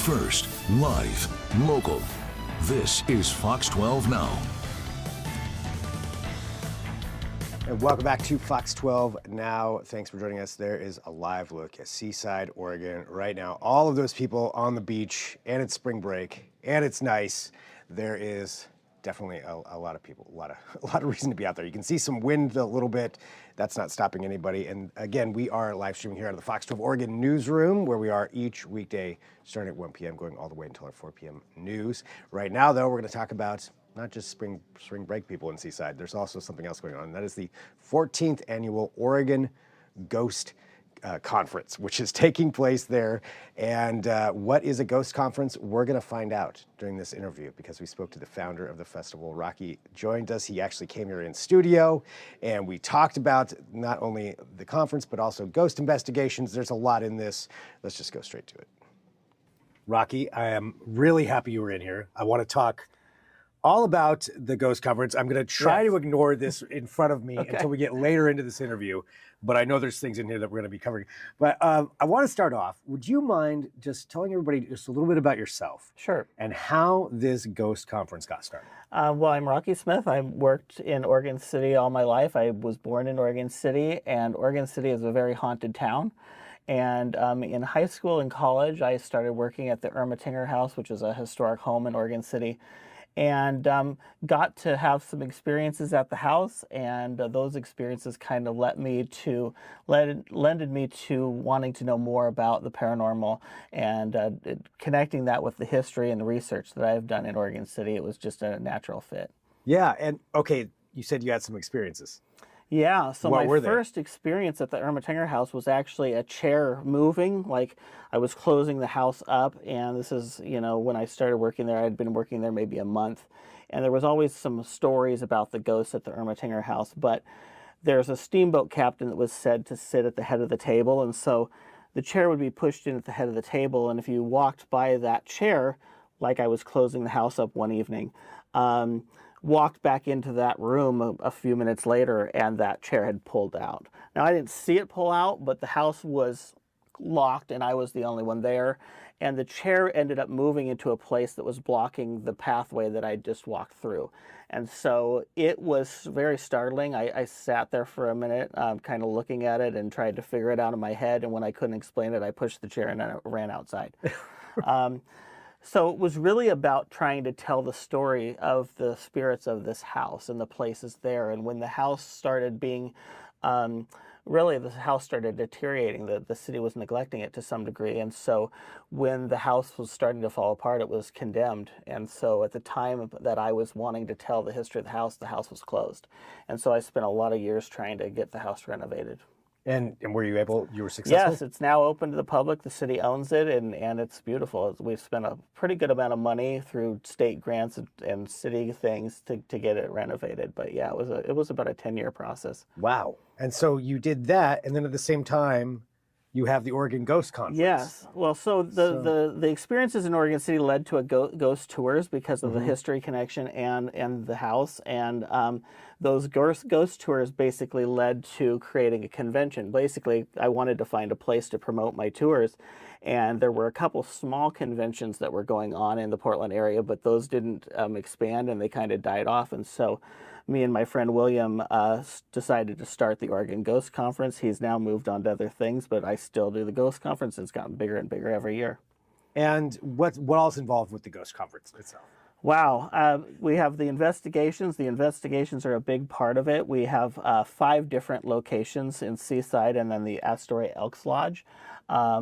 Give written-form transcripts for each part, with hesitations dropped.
First, live, local. This is Fox 12 Now. And welcome back to Fox 12 Now. Thanks for joining us. There is a live look at Seaside, Oregon right now. All of those people on the beach, and it's spring break, and it's nice. There is definitely a lot of people, a lot of reason to be out there. You can see some wind a little bit. That's not stopping anybody. And again, we are live streaming here out of the Fox 12 Oregon newsroom, where we are each weekday starting at 1 p.m., going all the way until our 4 p.m. news. Right now, though, we're going to talk about not just spring break people in Seaside. There's also something else going on. That is the 14th annual Oregon Ghost Conference, which is taking place there. And what is a ghost conference? We're going to find out during this interview, because we spoke to the founder of the festival. Rocky joined us. He actually came here in studio, and we talked about not only the conference, but also ghost investigations. There's a lot in this. Let's just go straight to it. Rocky, I am really happy you were in here. I want to talk all about the ghost conference. I'm going to try to ignore this in front of me until we get later into this interview, but I know there's things in here that we're going to be covering. But I want to start off. Would you mind just telling everybody just a little bit about yourself? Sure. And how this ghost conference got started? Well, I'm Rocky Smith. I worked in Oregon City all my life. I was born in Oregon City, and Oregon City is a very haunted town. And in high school and college, I started working at the Ermatinger House, which is a historic home in Oregon City, and got to have some experiences at the house, and those experiences kind of lended me to wanting to know more about the paranormal, and connecting that with the history and the research that I've done in Oregon City. It was just a natural fit. Yeah, and okay, you said you had some experiences. Yeah, so What my were they? first experience at the Ermatinger House was actually a chair moving. Like, I was closing the house up, and this is, when I started working there, I'd been working there maybe a month, and there was always some stories about the ghosts at the Ermatinger House, but there's a steamboat captain that was said to sit at the head of the table, and so the chair would be pushed in at the head of the table, and if you walked by that chair, like I was closing the house up one evening, walked back into that room a few minutes later, and that chair had pulled out. Now, I didn't see it pull out, but the house was locked, and I was the only one there. And the chair ended up moving into a place that was blocking the pathway that I just walked through. And so it was very startling. I sat there for a minute, kind of looking at it and tried to figure it out in my head. And when I couldn't explain it, I pushed the chair and I ran outside. So it was really about trying to tell the story of the spirits of this house and the places there. And when the house started being, the house started deteriorating. The city was neglecting it to some degree. And so when the house was starting to fall apart, it was condemned. And so at the time that I was wanting to tell the history of the house was closed. And so I spent a lot of years trying to get the house renovated. And were you were successful? Yes, it's now open to the public. The city owns it, and it's beautiful. We've spent a pretty good amount of money through state grants and city things to get it renovated. But yeah, it was about a 10-year process. Wow. And so you did that, and then at the same time, you have the Oregon Ghost Conference. Yes. Well, so the experiences in Oregon City led to a ghost tours because of the history connection and the house. And those ghost tours basically led to creating a convention. Basically, I wanted to find a place to promote my tours. And there were a couple small conventions that were going on in the Portland area, but those didn't expand, and they kind of died off. And so me and my friend William decided to start the Oregon Ghost Conference. He's now moved on to other things, but I still do the Ghost Conference. It's gotten bigger and bigger every year. And what else involved with the Ghost Conference itself? Wow. We have the investigations. The investigations are a big part of it. We have 5 different locations in Seaside and then the Astoria Elks Lodge.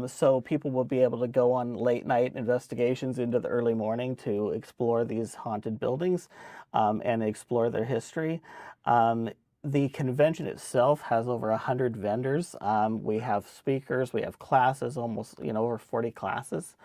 So people will be able to go on late night investigations into the early morning to explore these haunted buildings and explore their history. The convention itself has over 100 vendors. We have speakers, we have classes, almost over 40 classes.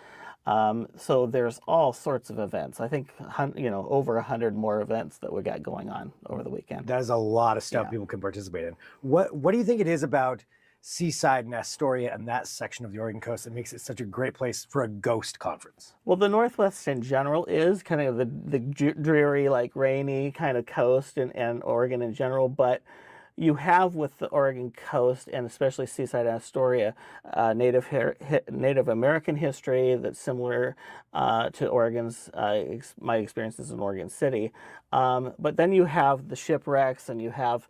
So there's all sorts of events. I think, over 100 more events that we got going on over the weekend. That is a lot of stuff people can participate in. What do you think it is about Seaside and Astoria and that section of the Oregon coast that makes it such a great place for a ghost conference? Well, the Northwest in general is kind of the dreary, rainy kind of coast and Oregon in general, but you have with the Oregon coast and especially Seaside and Astoria, Native American history that's similar to Oregon's, my experiences in Oregon City. But then you have the shipwrecks, and you have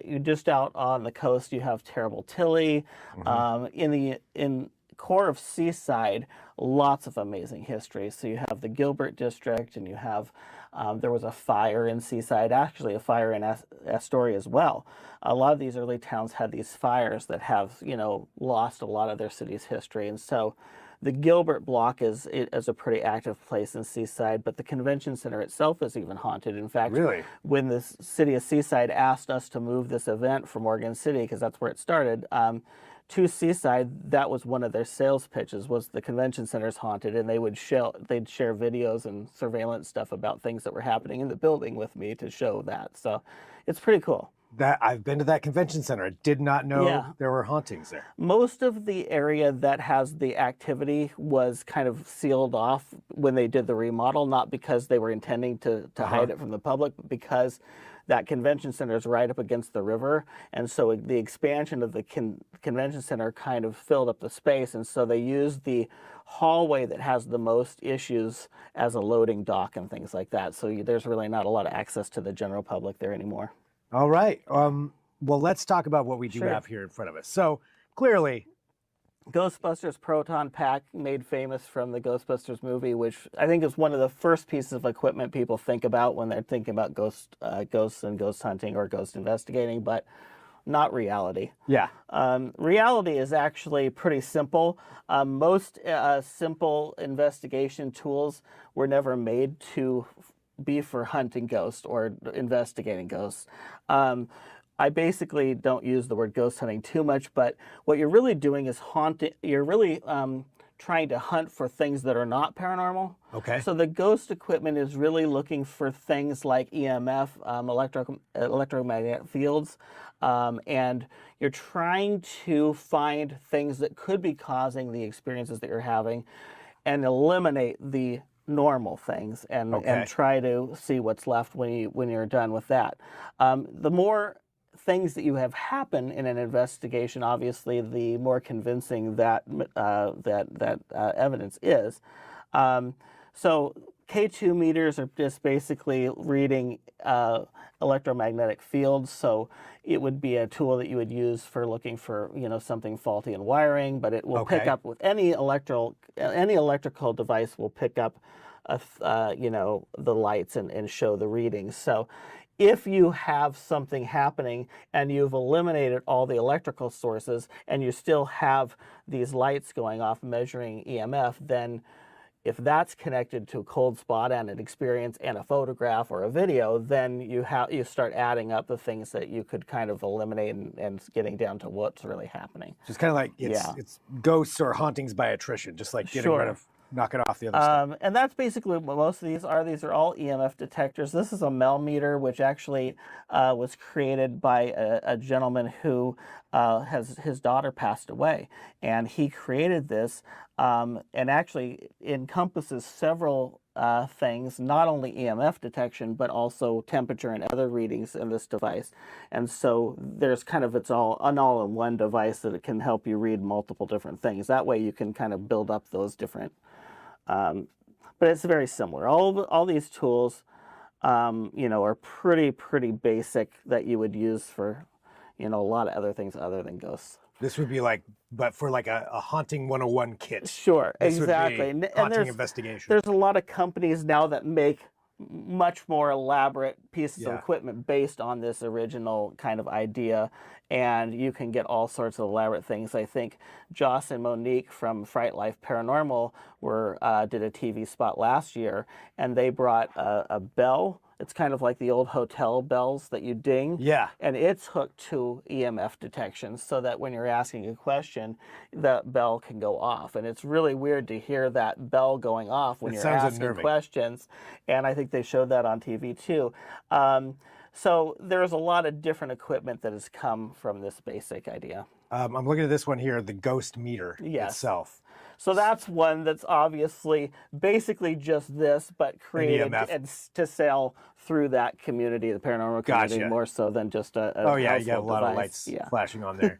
you just out on the coast. You have terrible Tilly. In core of Seaside, lots of amazing history. So you have the Gilbert district, and you have there was a fire in Seaside, actually a fire in Astoria as well. A lot of these early towns had these fires that have, lost a lot of their city's history. And so the Gilbert block is a pretty active place in Seaside, but the convention center itself is even haunted. In fact, Really? when the city of Seaside asked us to move this event from Oregon City, because that's where it started, to Seaside, that was one of their sales pitches, was the convention center's haunted, and they'd share videos and surveillance stuff about things that were happening in the building with me to show that. So it's pretty cool. That I've been to that convention center. I did not know there were hauntings there. Most of the area that has the activity was kind of sealed off when they did the remodel, not because they were intending to hide it from the public, but because that convention center is right up against the river, and so the expansion of the convention center kind of filled up the space, and so they used the hallway that has the most issues as a loading dock and things like that. So there's really not a lot of access to the general public there anymore. All right. Well, let's talk about what we do have here in front of us. So clearly, Ghostbusters proton pack, made famous from the Ghostbusters movie, which I think is one of the first pieces of equipment people think about when they're thinking about ghosts and ghost hunting or ghost investigating, but not reality. Yeah. Reality is actually pretty simple. Most simple investigation tools were never made to be for hunting ghosts or investigating ghosts. I basically don't use the word ghost hunting too much, but what you're really doing is haunting. You're really trying to hunt for things that are not paranormal. Okay. So the ghost equipment is really looking for things like EMF, electromagnetic fields, and you're trying to find things that could be causing the experiences that you're having and eliminate the normal things and try to see what's left when you're done with that. The more things that you have happen in an investigation, obviously, the more convincing that evidence is. So K2 meters are just basically reading electromagnetic fields. So it would be a tool that you would use for looking for something faulty in wiring, but it will pick up with any electrical device will pick up the lights and show the readings. So if you have something happening and you've eliminated all the electrical sources and you still have these lights going off measuring EMF, then if that's connected to a cold spot and an experience and a photograph or a video, then you start adding up the things that you could kind of eliminate and getting down to what's really happening. Just kind of like it's ghosts or hauntings by attrition, just like getting rid of, knocking off the other stuff. And that's basically what most of these are. These are all EMF detectors. This is a Mel meter, which actually was created by a gentleman who his daughter passed away, and he created this, and actually encompasses several things, not only EMF detection, but also temperature and other readings in this device. And so there's kind of an all-in-one device that it can help you read multiple different things. That way you can kind of build up those different, but it's very similar. All these tools, are pretty basic that you would use for, a lot of other things other than ghosts. This would be but for like a haunting 101 kit. Sure, this exactly. Would be haunting investigation. There's a lot of companies now that make much more elaborate pieces of equipment based on this original kind of idea, and you can get all sorts of elaborate things. I think Joss and Monique from Fright Life Paranormal did a TV spot last year, and they brought a bell. It's kind of like the old hotel bells that you ding. Yeah. And it's hooked to EMF detection so that when you're asking a question, that bell can go off. And it's really weird to hear that bell going off when you're asking unnerving. Questions. And I think they showed that on TV too. So there's a lot of different equipment that has come from this basic idea. I'm looking at this one here, the ghost meter itself. So that's one that's obviously basically just this, but created EMF. and to sell through that community, the paranormal community, Gotcha. more so than just a Oh yeah, you got a household lot of device. lights Yeah. flashing on there.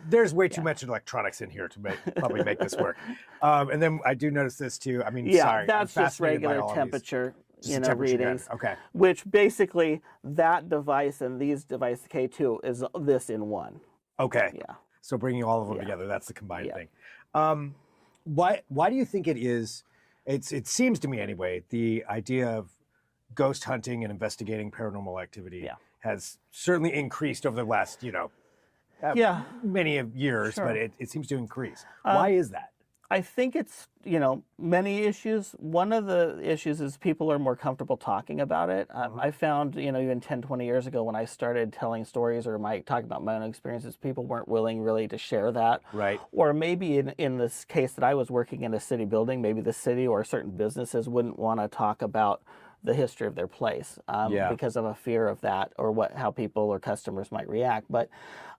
There's way too much electronics in here to probably make this work. And then I do notice this too. I mean, Yeah, sorry, I'm that's just fascinated by regular all of these. temperature, Just a temperature gun. readings. Okay. Which basically that device and these device K2 is this in one. Okay. Yeah. So bringing all of them together, that's the combined Yeah. thing. Why do you think it is? It seems to me anyway, the idea of ghost hunting and investigating paranormal activity has certainly increased over the last, many of years, Sure. but it seems to increase. Why is that? I think it's, many issues. One of the issues is people are more comfortable talking about it. I found, even 10, 20 years ago when I started telling stories or talking about my own experiences, people weren't willing really to share that. Right. Or maybe in this case that I was working in a city building, maybe the city or certain businesses wouldn't want to talk about the history of their place because of a fear of that or how people or customers might react. But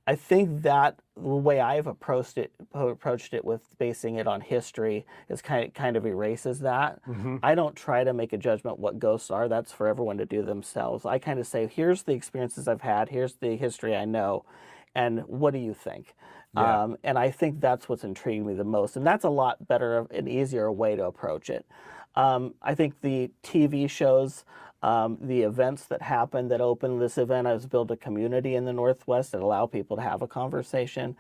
I think that the way I've approached it with basing it on history is kind of erases that. I don't try to make a judgment what ghosts are. That's for everyone to do themselves. I kind of say, here's the experiences I've had, here's the history I know, and what do you think? Yeah. And I think that's what's intrigued me the most. And that's a lot better and easier way to approach it. I think the TV shows, the events that happen that open this event has built a community in the Northwest that allow people to have a conversation.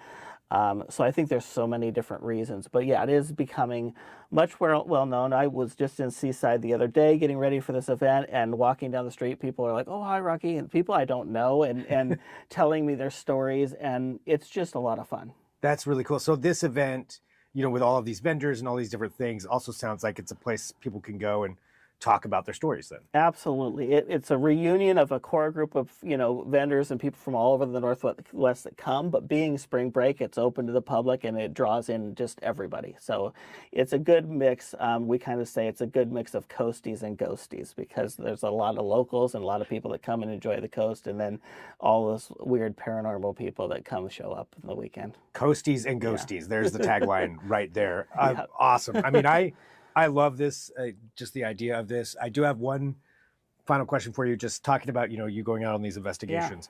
So I think there's so many different reasons. But yeah, it is becoming much well known. I was just in Seaside the other day getting ready for this event and walking down the street. People are like, oh, hi, Rocky. And people I don't know and telling me their stories. And it's just a lot of fun. That's really cool. So this event, with all of these vendors and all these different things, also sounds like it's a place people can go and talk about their stories then. Absolutely. It's a reunion of a core group of, vendors and people from all over the Northwest that come, but being spring break, it's open to the public and it draws in just everybody. So it's a good mix. We kind of say it's a good mix of coasties and ghosties because there's a lot of locals and a lot of people that come and enjoy the coast and then all those weird paranormal people that come show up on the weekend. Coasties and ghosties. There's the tagline right there. Yeah. Awesome. I mean, I love this, just the idea of this. I do have one final question for you, just talking about, you going out on these investigations.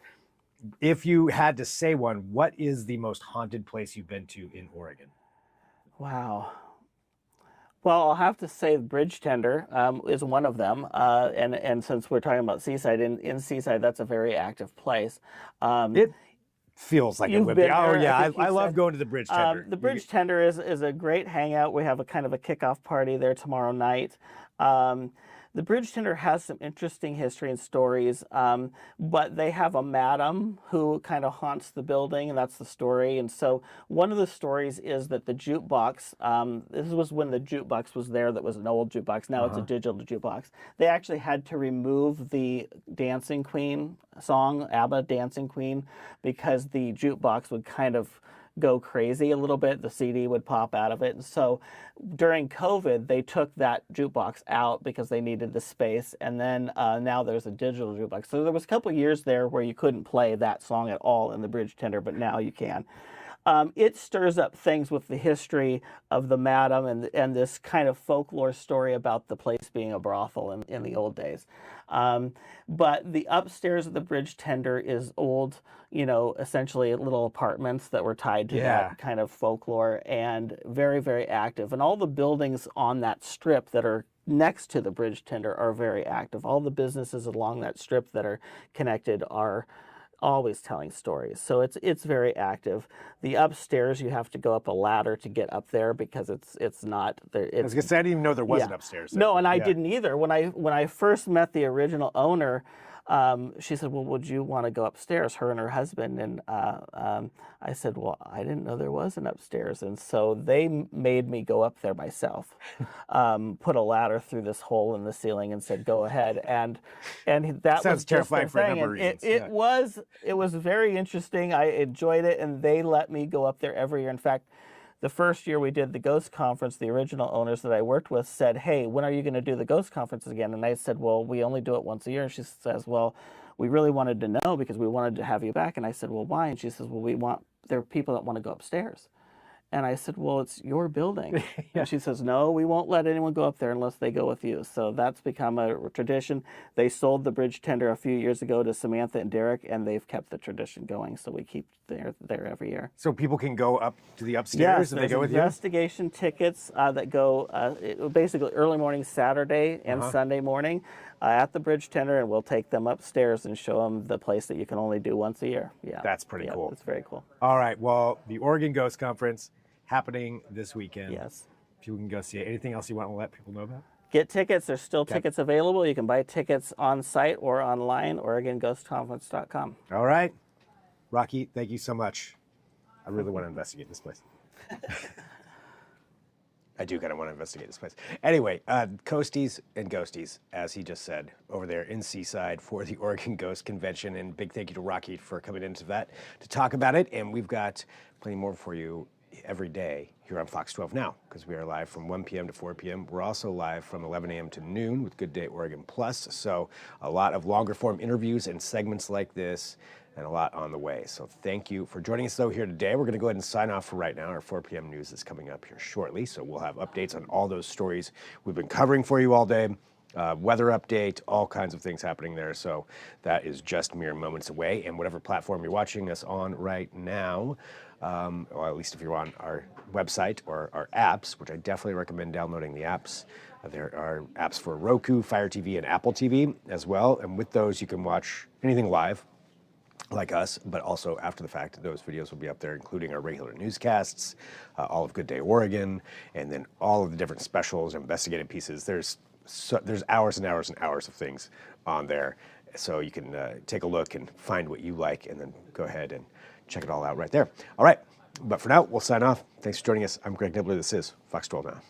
If you had to say one, what is the most haunted place you've been to in Oregon? Wow. Well, I'll have to say the Bridge Tender is one of them. And since we're talking about Seaside, in Seaside, that's a very active place. It feels like it would be. Oh yeah, I love going to the Bridge Tender. The Bridge Tender is a great hangout. We have a kind of a kickoff party there tomorrow night. The Bridge Tender has some interesting history and stories, but they have a madam who kind of haunts the building, and that's the story. And so one of the stories is that the jukebox, this was when the jukebox was there, that was an old jukebox. Now it's a digital jukebox. They actually had to remove the Dancing Queen song, ABBA Dancing Queen, because the jukebox would kind of go crazy a little bit. The CD would pop out of it. And so during COVID, they took that jukebox out because they needed the space. And then now there's a digital jukebox. So there was a couple years there where you couldn't play that song at all in the Bridge Tender, but now you can. It stirs up things with the history of the madam and this kind of folklore story about the place being a brothel in the old days. But the upstairs of the Bridge Tender is old, essentially little apartments that were tied to that kind of folklore and very, very active. And all the buildings on that strip that are next to the Bridge Tender are very active. All the businesses along that strip that are connected are always telling stories. So it's very active. The upstairs, you have to go up a ladder to get up there because it's not there. I was gonna say I didn't even know there was an upstairs. No, and I didn't either. When I first met the original owner, she said, well, would you want to go upstairs, her and her husband? And I said, well, I didn't know there was an upstairs. And so they made me go up there myself, put a ladder through this hole in the ceiling and said, go ahead. And that sounds was terrifying just for a thing. number of reasons. It was very interesting. I enjoyed it, and they let me go up there every year. In fact, the first year we did the Ghost Conference, the original owners that I worked with said, hey, when are you going to do the Ghost Conference again? And I said, well, we only do it once a year. And she says, well, we really wanted to know because we wanted to have you back. And I said, well, why? And she says, well, there are people that want to go upstairs. And I said, well, it's your building. And she says, no, we won't let anyone go up there unless they go with you. So that's become a tradition. They sold the bridge tender a few years ago to Samantha and Derek, and they've kept the tradition going. So we keep there every year. So people can go up to the upstairs Yes, if they there's go with you? investigation tickets that go basically early morning Saturday and Sunday morning at the bridge tender, and we'll take them upstairs and show them the place that you can only do once a year. Yeah, That's pretty cool. It's very cool. All right, well, the Oregon Ghost Conference happening this weekend. Yes. People can go see it. Anything else you want to let people know about? Get tickets. There's still tickets available. You can buy tickets on site or online, OregonGhostConference.com. All right. Rocky, thank you so much. I really want to investigate this place. I do kind of want to investigate this place. Anyway, Coasties and Ghosties, as he just said, over there in Seaside for the Oregon Ghost Convention. And big thank you to Rocky for coming into that to talk about it. And we've got plenty more for you every day here on Fox 12 Now, because we are live from 1 p.m. to 4 p.m. We're also live from 11 a.m. to noon with Good Day Oregon Plus. So a lot of longer form interviews and segments like this, and a lot on the way. So thank you for joining us, though, here today. We're going to go ahead and sign off for right now. Our 4 p.m. news is coming up here shortly, so we'll have updates on all those stories we've been covering for you all day. Weather update, all kinds of things happening there. So that is just mere moments away. And whatever platform you're watching us on right now, or at least if you're on our website or our apps, which I definitely recommend downloading the apps. There are apps for Roku, Fire TV, and Apple TV as well. And with those, you can watch anything live, like us, but also after the fact, those videos will be up there, including our regular newscasts, all of Good Day Oregon, and then all of the different specials, investigative pieces. There's hours and hours and hours of things on there, so you can take a look and find what you like, and then go ahead and check it all out right there. All right, but for now, we'll sign off. Thanks for joining us. I'm Greg Nibbler. This is Fox 12 Now.